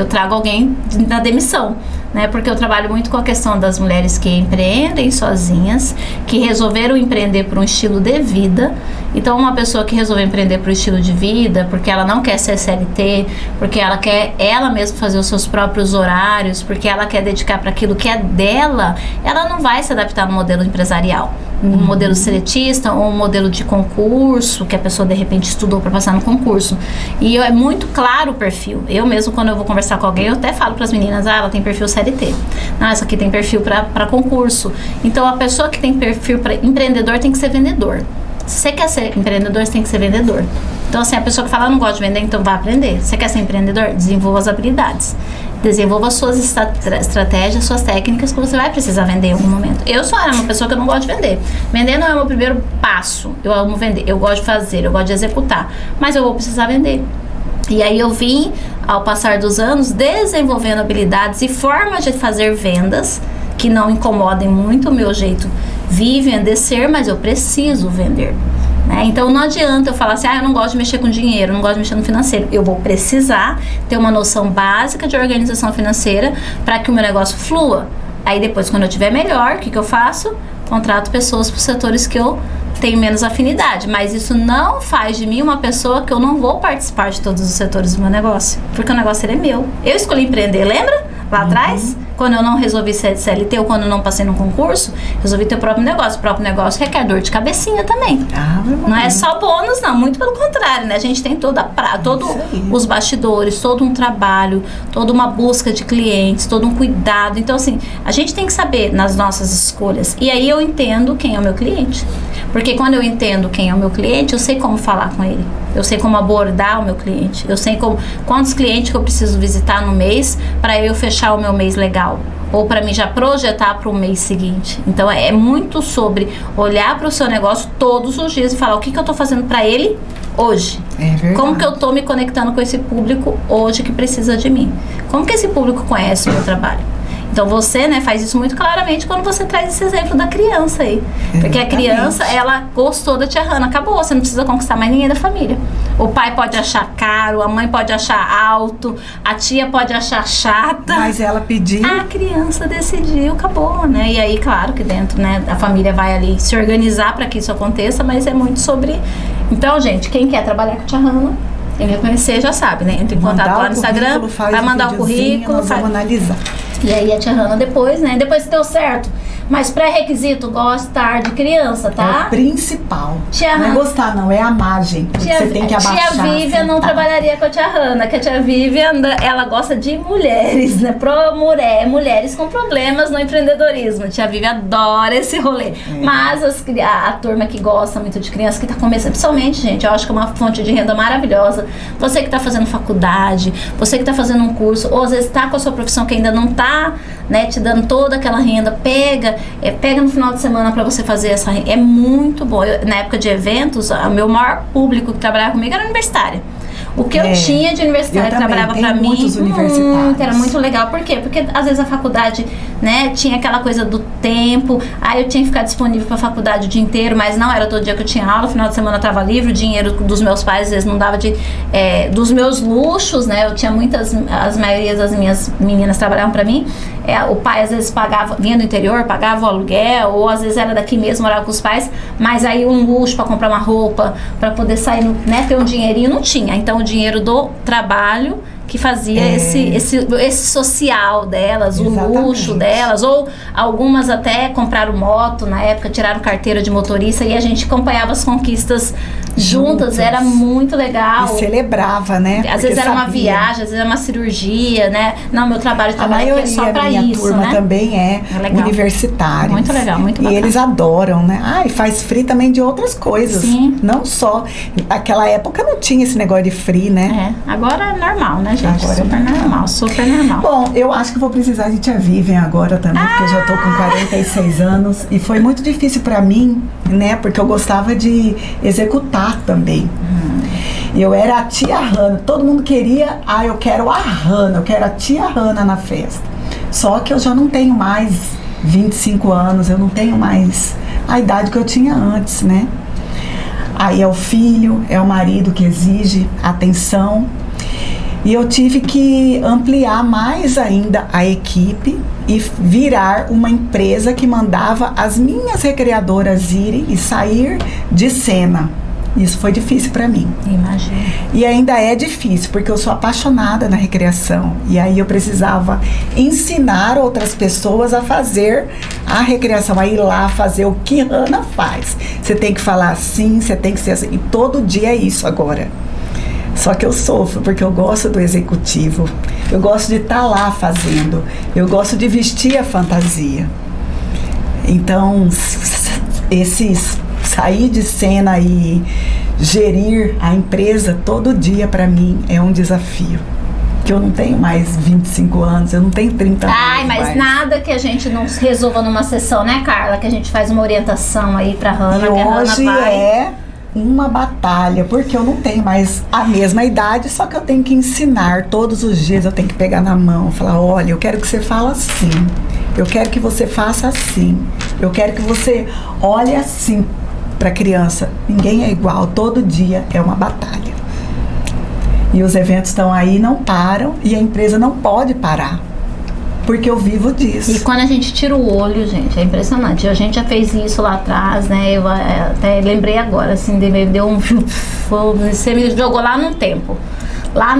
trago alguém da demissão, né? Porque eu trabalho muito com a questão das mulheres que empreendem sozinhas, que resolveram empreender por um estilo de vida. Então, uma pessoa que resolveu empreender por um estilo de vida, porque ela não quer ser CLT, porque ela quer ela mesma fazer os seus próprios horários, porque ela quer dedicar para aquilo que é dela, ela não vai se adaptar no modelo empresarial, um modelo seletista ou um modelo de concurso que a pessoa de repente estudou para passar no concurso. E é muito claro o perfil. Eu mesmo, quando eu vou conversar com alguém, eu até falo para as meninas, ela tem perfil CLT, essa aqui tem perfil para concurso. Então a pessoa que tem perfil para empreendedor tem que ser vendedor. Se você quer ser empreendedor, você tem que ser vendedor. Então, assim, a pessoa que fala, eu não gosto de vender, então vai aprender. Você quer ser empreendedor? Desenvolva as habilidades. Desenvolva suas estratégias, suas técnicas que você vai precisar vender em algum momento. Eu sou uma pessoa que eu não gosto de vender. Vender não é o meu primeiro passo. Eu amo vender. Eu gosto de fazer, eu gosto de executar. Mas eu vou precisar vender. E aí eu vim, ao passar dos anos, desenvolvendo habilidades e formas de fazer vendas que não incomodem muito o meu jeito de vender ser, mas eu preciso vender. Né? Então não adianta eu falar assim, eu não gosto de mexer com dinheiro, não gosto de mexer no financeiro. Eu vou precisar ter uma noção básica de organização financeira para que o meu negócio flua. Aí depois, quando eu tiver melhor, o que eu faço? Contrato pessoas para os setores que eu tenho menos afinidade. Mas isso não faz de mim uma pessoa que eu não vou participar de todos os setores do meu negócio. Porque o negócio ele é meu. Eu escolhi empreender, lembra? Lá atrás, quando eu não resolvi ser CLT ou quando eu não passei no concurso, resolvi ter o próprio negócio. O próprio negócio requer dor de cabecinha também. Não é só bônus, não. Muito pelo contrário, né? A gente tem todos os bastidores, todo um trabalho, toda uma busca de clientes, todo um cuidado. Então, assim, a gente tem que saber nas nossas escolhas. E aí eu entendo quem é o meu cliente. Porque quando eu entendo quem é o meu cliente, eu sei como falar com ele. Eu sei como abordar o meu cliente. Eu sei quantos clientes que eu preciso visitar no mês para eu fechar o meu mês legal. Ou para mim já projetar para o mês seguinte. Então é muito sobre olhar para o seu negócio todos os dias e falar o que eu estou fazendo para ele hoje. É verdade. Como que eu estou me conectando com esse público hoje que precisa de mim? Como que esse público conhece o meu trabalho? Então você, né, faz isso muito claramente quando você traz esse exemplo da criança aí. Porque a criança, ela gostou da tia Hanna, acabou, você não precisa conquistar mais ninguém da família. O pai pode achar caro, a mãe pode achar alto, a tia pode achar chata. Mas ela pediu. A criança decidiu, acabou, né? E aí, claro que dentro, né, a família vai ali se organizar para que isso aconteça, mas é muito sobre... Então, gente, quem quer trabalhar com a tia Hanna, quem quer conhecer já sabe, né? Entra em contato lá no Instagram, vai mandar o currículo, vamos analisar. E aí a tia Hanna depois, né? Depois que deu certo. Mas pré-requisito, gostar de criança, tá? É o principal. Tia não Hanna. é gostar, não. É a margem. Você tem que abaixar. Tia Vivian não trabalharia com a tia Hanna, que a tia Vivian, ela gosta de mulheres, né? Mulheres com problemas no empreendedorismo. A tia Vivian adora esse rolê. Mas a turma que gosta muito de criança, que tá começando, principalmente, gente, eu acho que é uma fonte de renda maravilhosa. Você que tá fazendo faculdade, você que tá fazendo um curso, ou às vezes tá com a sua profissão que ainda não tá, né, te dando toda aquela renda, pega no final de semana para você fazer essa renda. É muito bom. Na época de eventos, o meu maior público que trabalhava comigo era universitária. O que eu tinha de universitário que trabalhava para mim, era muito legal. Por quê? Porque às vezes a faculdade, né, tinha aquela coisa do tempo, aí eu tinha que ficar disponível para a faculdade o dia inteiro, mas não era todo dia que eu tinha aula, final de semana eu tava livre, o dinheiro dos meus pais às vezes não dava dos meus luxos, né, eu tinha as maiorias das minhas meninas trabalhavam para mim, o pai às vezes pagava, vinha do interior, pagava o aluguel, ou às vezes era daqui mesmo, morava com os pais, mas aí um luxo para comprar uma roupa, para poder sair, né, ter um dinheirinho, não tinha. Então o dinheiro do trabalho que fazia esse social delas, Exatamente. O luxo delas, ou algumas até compraram moto na época, tiraram carteira de motorista e a gente acompanhava as conquistas juntas, era muito legal. E celebrava, né? Às vezes era uma viagem, às vezes era uma cirurgia, né? Não, meu trabalho de trabalho é só pra isso, turma, né? Também é universitário. Muito legal, muito bacana. E eles adoram, né? E faz free também de outras coisas. Sim. Não só. Naquela época não tinha esse negócio de free, né? Agora é normal, né, gente? Agora super normal, super normal. Bom, eu acho que vou precisar de Tia Vivian agora também, porque eu já tô com 46 anos e foi muito difícil pra mim, né? Porque eu gostava de executar também. E eu era a tia Hanna, todo mundo queria, eu quero a Hanna, eu quero a tia Hanna na festa. Só que eu já não tenho mais 25 anos, eu não tenho mais a idade que eu tinha antes, né? Aí é o filho, é o marido que exige atenção. E eu tive que ampliar mais ainda a equipe e virar uma empresa que mandava as minhas recreadoras irem e sair de cena. Isso foi difícil para mim. Imagino. E ainda é difícil, porque eu sou apaixonada na recreação. E aí eu precisava ensinar outras pessoas a fazer a recreação, a ir lá fazer o que Hanna faz. Você tem que falar assim, você tem que ser assim. E todo dia é isso agora. Só que eu sofro, porque eu gosto do executivo. Eu gosto de estar lá fazendo. Eu gosto de vestir a fantasia. Então, sair de cena e gerir a empresa todo dia, para mim, é um desafio. Que eu não tenho mais 25 anos, eu não tenho 30 anos. Mas mais. Nada que a gente não resolva numa sessão, né, Carla? Que a gente faz uma orientação aí pra Hanna, que a hoje Hanna vai... é uma batalha, porque eu não tenho mais a mesma idade, só que eu tenho que ensinar todos os dias, eu tenho que pegar na mão, falar, olha, eu quero que você fale assim, eu quero que você faça assim, eu quero que você olhe assim para a criança. Ninguém é igual, todo dia é uma batalha. E os eventos estão aí, não param, e a empresa não pode parar. Porque eu vivo disso. E quando a gente tira o olho, gente, é impressionante. A gente já fez isso lá atrás, né? Eu até lembrei agora, assim, deu um... Você me jogou lá no tempo. Lá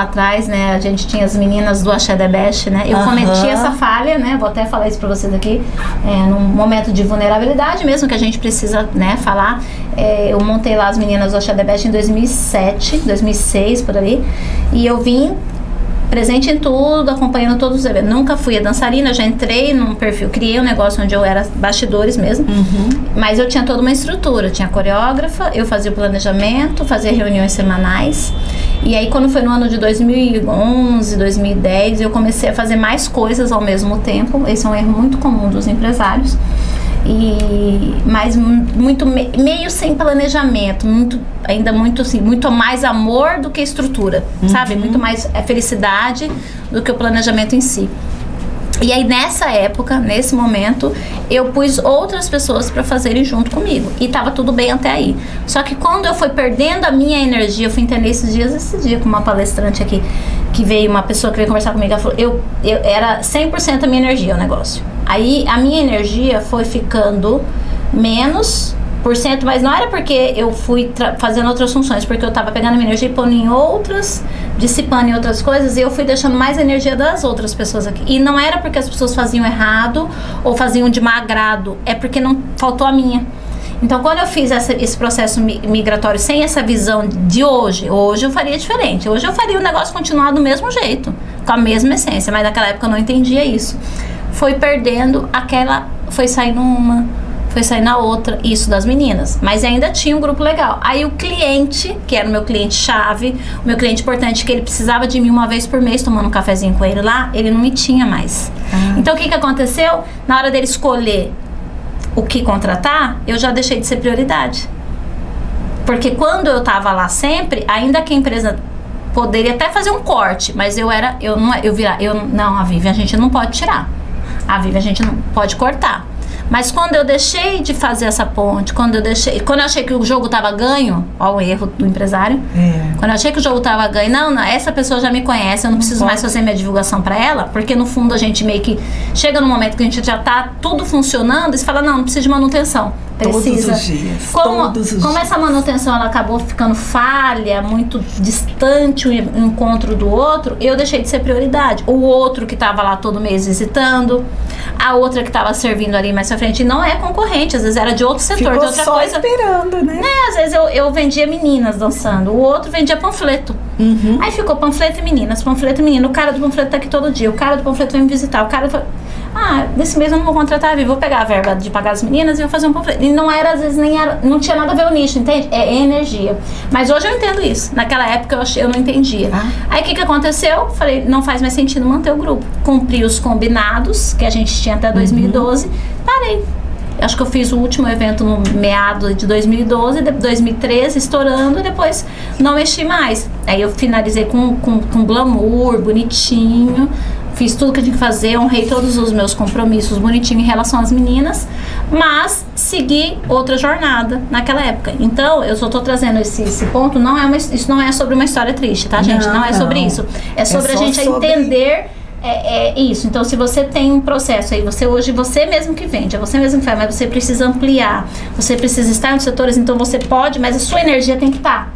atrás, né, a gente tinha as meninas do Axé The Best, né? Eu cometi essa falha, né? Vou até falar isso pra vocês aqui. Num momento de vulnerabilidade mesmo, que a gente precisa, né, falar. Eu montei lá as meninas do Axé The Best em 2007, 2006, por ali. E eu vim presente em tudo, acompanhando todos os eventos. Nunca fui a dançarina, eu já entrei num perfil, criei um negócio onde eu era bastidores mesmo, mas eu tinha toda uma estrutura, eu tinha coreógrafa, eu fazia o planejamento, fazia reuniões semanais, e aí quando foi no ano de 2011, 2010, eu comecei a fazer mais coisas ao mesmo tempo. Esse é um erro muito comum dos empresários. Mas muito meio sem planejamento, ainda muito assim, muito mais amor do que estrutura, sabe? Muito mais felicidade do que o planejamento em si. E aí nessa época, nesse momento, eu pus outras pessoas para fazerem junto comigo e tava tudo bem até aí. Só que quando eu fui perdendo a minha energia, eu fui entender esse dia com uma palestrante aqui, que veio uma pessoa que veio conversar comigo, ela falou, eu era 100% a minha energia o negócio. Aí a minha energia foi ficando menos por cento, mas não era porque eu fui fazendo outras funções, porque eu tava pegando a minha energia e pondo em outras, dissipando em outras coisas, e eu fui deixando mais energia das outras pessoas aqui. E não era porque as pessoas faziam errado ou faziam de má agrado, é porque não faltou a minha. Então, quando eu fiz esse processo migratório sem essa visão de hoje eu faria diferente. Hoje eu faria o negócio continuar do mesmo jeito, com a mesma essência, mas naquela época eu não entendia isso. Foi perdendo foi saindo uma, foi saindo a outra, isso das meninas, mas ainda tinha um grupo legal. Aí o cliente, que era o meu cliente chave, o meu cliente importante, que ele precisava de mim uma vez por mês tomando um cafezinho com ele lá, ele não me tinha mais. Então o que aconteceu? Na hora dele escolher o que contratar, eu já deixei de ser prioridade. Porque quando eu tava lá sempre, ainda que a empresa poderia até fazer um corte, mas a Vivian a gente não pode tirar. A Vivian a gente não pode cortar. Mas quando eu deixei de fazer essa ponte, quando eu achei que o jogo tava ganho, ó o erro do empresário. Quando eu achei que o jogo tava ganho, não, essa pessoa já me conhece, eu não preciso mais fazer minha divulgação pra ela, porque no fundo a gente meio que chega no momento que a gente já tá tudo funcionando e você fala, não precisa de manutenção. Precisa. Todos os dias. Como essa manutenção ela acabou ficando falha, muito distante o encontro do outro, eu deixei de ser prioridade. O outro que estava lá todo mês visitando, a outra que estava servindo ali mais pra frente, não é concorrente, às vezes era de outro setor, ficou de outra só coisa. Esperando, né? Às vezes eu vendia meninas dançando, o outro vendia panfleto. Aí ficou panfleto e meninas, panfleto e menino. O cara do panfleto tá aqui todo dia, o cara do panfleto vem me visitar, o cara desse mês eu não vou contratar a Vivi, vou pegar a verba de pagar as meninas e vou fazer um panfleto. E não era, às vezes, não tinha nada a ver o nicho, entende? É energia. Mas hoje eu entendo isso. Naquela época eu não entendia. Aí o que aconteceu? Falei, não faz mais sentido manter o grupo. Cumpri os combinados que a gente tinha até 2012, parei. Acho que eu fiz o último evento no meado de 2012, 2013, estourando, e depois não mexi mais. Aí eu finalizei com glamour, bonitinho, fiz tudo que eu tinha que fazer, honrei todos os meus compromissos bonitinho em relação às meninas, mas segui outra jornada naquela época. Então, eu só tô trazendo esse ponto, isso não é sobre uma história triste, tá, gente? Não é sobre isso. É sobre a gente entender... isso. Então, se você tem um processo aí, você mesmo que vende, é você mesmo que faz, mas você precisa ampliar, você precisa estar nos setores, então você pode, mas a sua energia tem que estar.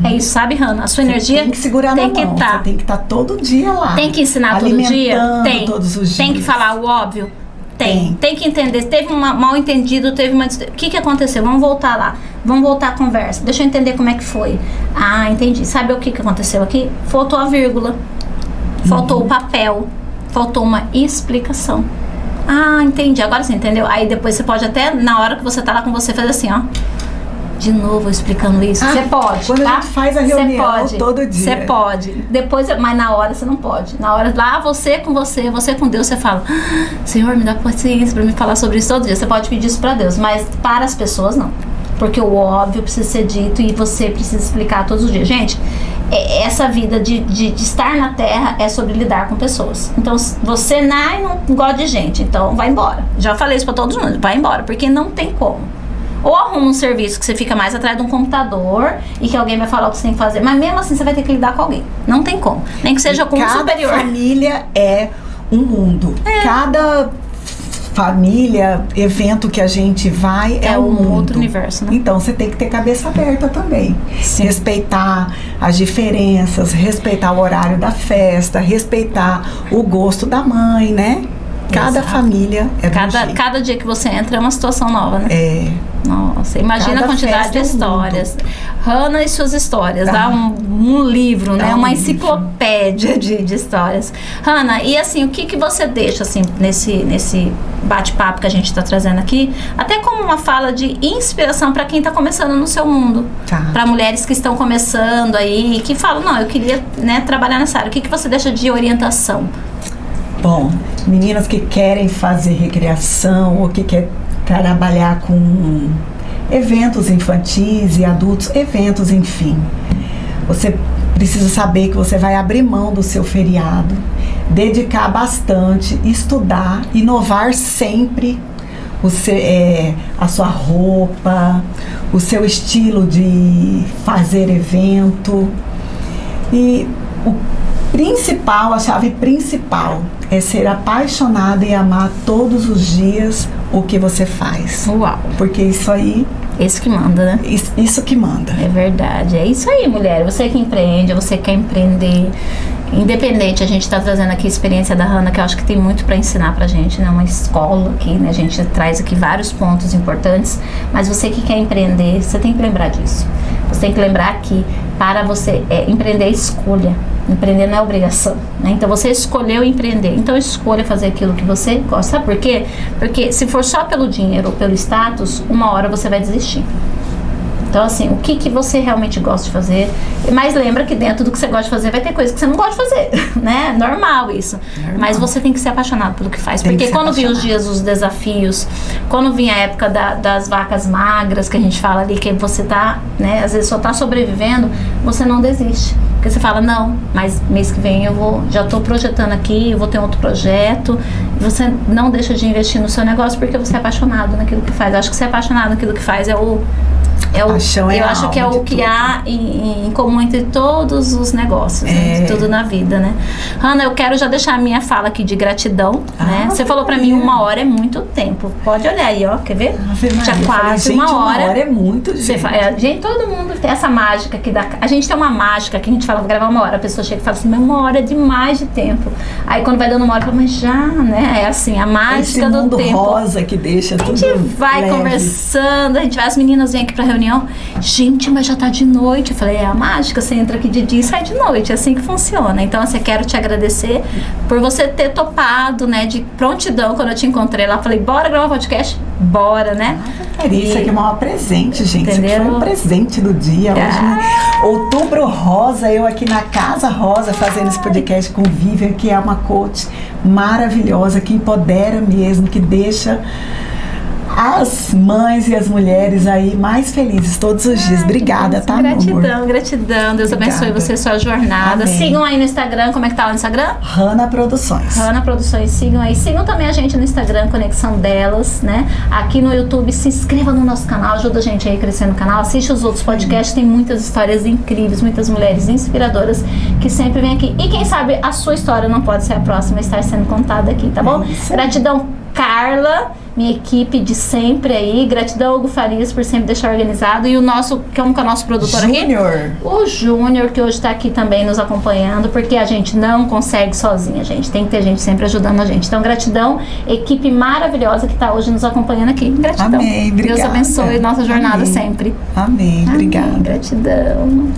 É isso, sabe, Hanna? A sua energia tem que segurar na mão, você tem que estar todo dia lá. Tem que ensinar todo dia? Tem. Todos os dias. Tem que falar o óbvio? Tem que entender. Teve um mal entendido, o que aconteceu? Vamos voltar lá. Vamos voltar à conversa. Deixa eu entender como é que foi. Entendi. Sabe o que aconteceu aqui? Faltou a vírgula. Faltou o papel, faltou uma explicação. Entendi, agora você entendeu? Aí depois você pode até, na hora que você tá lá com você, fazer assim, ó. De novo explicando isso. Você pode, quando a gente faz a reunião todo dia. Você pode. Depois, mas na hora você não pode. Na hora lá, você com Deus, você fala, Senhor, me dá paciência pra me falar sobre isso todo dia. Você pode pedir isso pra Deus, mas para as pessoas não. Porque o óbvio precisa ser dito e você precisa explicar todos os dias. Gente, essa vida de estar na Terra é sobre lidar com pessoas. Então, você não gosta de gente, então vai embora. Já falei isso pra todo mundo, vai embora, porque não tem como. Ou arruma um serviço que você fica mais atrás de um computador e que alguém vai falar o que você tem que fazer, mas mesmo assim você vai ter que lidar com alguém. Não tem como. Nem que seja com um superior. Cada família é um mundo. Cada família, evento que a gente vai é um mundo. Outro universo, né? Então você tem que ter cabeça aberta também. Sim. Respeitar as diferenças, respeitar o horário da festa, respeitar o gosto da mãe, né? Cada Exato. Família é cada dia que você entra é uma situação nova, né? Nossa, imagina a quantidade de histórias. Hanna e suas histórias, dá um livro, né? Uma enciclopédia de histórias. Hanna, e assim, o que você deixa assim nesse bate-papo que a gente está trazendo aqui, até como uma fala de inspiração para quem está começando no seu mundo, para mulheres que estão começando aí, que falam, não, eu queria, né, trabalhar nessa área. O que você deixa de orientação? Bom, meninas que querem fazer recreação ou que querem trabalhar com eventos infantis e adultos, eventos, enfim. Você precisa saber que você vai abrir mão do seu feriado, dedicar bastante, estudar, inovar sempre a sua roupa, o seu estilo de fazer evento. E o principal, a chave principal é ser apaixonada e amar todos os dias o que você faz. Uau! Porque isso aí... Isso que manda, né? Isso que manda. É verdade. É isso aí, mulher. Você que empreende, você quer empreender. Independente, a gente está trazendo aqui a experiência da Hanna, que eu acho que tem muito para ensinar pra gente, né? Uma escola aqui, né? A gente traz aqui vários pontos importantes, mas você que quer empreender, você tem que lembrar disso. Você tem que lembrar que para você empreender é escolha. Empreender não é obrigação, né? Então você escolheu empreender, então escolha fazer aquilo que você gosta. Sabe por quê? Porque se for só pelo dinheiro ou pelo status, uma hora você vai desistir. Então, assim, o que você realmente gosta de fazer? Mas lembra que dentro do que você gosta de fazer vai ter coisa que você não gosta de fazer, né? Normal isso. Normal. Mas você tem que ser apaixonado pelo que faz. Porque quando vir os dias dos desafios, quando vir a época das vacas magras, que a gente fala ali, que você tá, né? Às vezes só tá sobrevivendo, você não desiste. Porque você fala, não, mas mês que vem já estou projetando aqui, eu vou ter outro projeto. Você não deixa de investir no seu negócio porque você é apaixonado naquilo que faz. Acho que ser apaixonado naquilo que faz Paixão é eu acho que é o que há em comum entre todos os negócios, né? De tudo na vida, né? Hanna, eu quero já deixar a minha fala aqui de gratidão, né? Você falou pra mim 1 hora é muito tempo. Pode olhar aí, ó, quer ver? Já quase gente, 1 hora. 1 hora é muito, gente. Gente, todo mundo tem essa mágica aqui a gente tem uma mágica que a gente fala, vou gravar 1 hora. A pessoa chega e fala assim, mas 1 hora é demais de tempo. Aí quando vai dando 1 hora, fala, mas já, né? É assim, a mágica do tempo. Esse mundo rosa que deixa tudo A gente vai leve. Conversando, as meninas vêm aqui pra reunião. Gente, mas já tá de noite. Eu falei, é a mágica, você entra aqui de dia e sai de noite, é assim que funciona. Então, assim, quero te agradecer por você ter topado, né, de prontidão quando eu te encontrei lá. Falei, bora gravar um podcast? Bora, né? Isso aqui é o maior presente, gente. Entendeu? Isso aqui foi um presente do dia. Hoje, Outubro Rosa, eu aqui na Casa Rosa fazendo esse podcast com Vivian, que é uma coach maravilhosa, que empodera mesmo, que deixa as mães e as mulheres aí mais felizes todos os dias. Obrigada, tá, gratidão, amor? Gratidão. Deus Obrigada. abençoe você, sua jornada. Amém. Sigam aí no Instagram. Como é que tá lá no Instagram? Hanna Produções. Hanna Produções, sigam aí. Sigam também a gente no Instagram, Conexão Delas, né? Aqui no YouTube, se inscreva no nosso canal, ajuda a gente aí a crescer no canal. Assiste os outros podcasts, tem muitas histórias incríveis, muitas mulheres inspiradoras que sempre vêm aqui. E quem sabe a sua história não pode ser a próxima a estar sendo contada aqui, tá bom? Gratidão, Carla, minha equipe de sempre aí. Gratidão, Hugo Farias, por sempre deixar organizado. E o nosso, como que é o nosso produtor Júnior. aqui? O Júnior, que hoje está aqui também nos acompanhando, porque a gente não consegue sozinha, gente. Tem que ter gente sempre ajudando a gente. Então, gratidão, equipe maravilhosa que está hoje nos acompanhando aqui. Gratidão. Amém, obrigada. Deus abençoe nossa jornada Amém. sempre. Amém, obrigada. Amém, gratidão.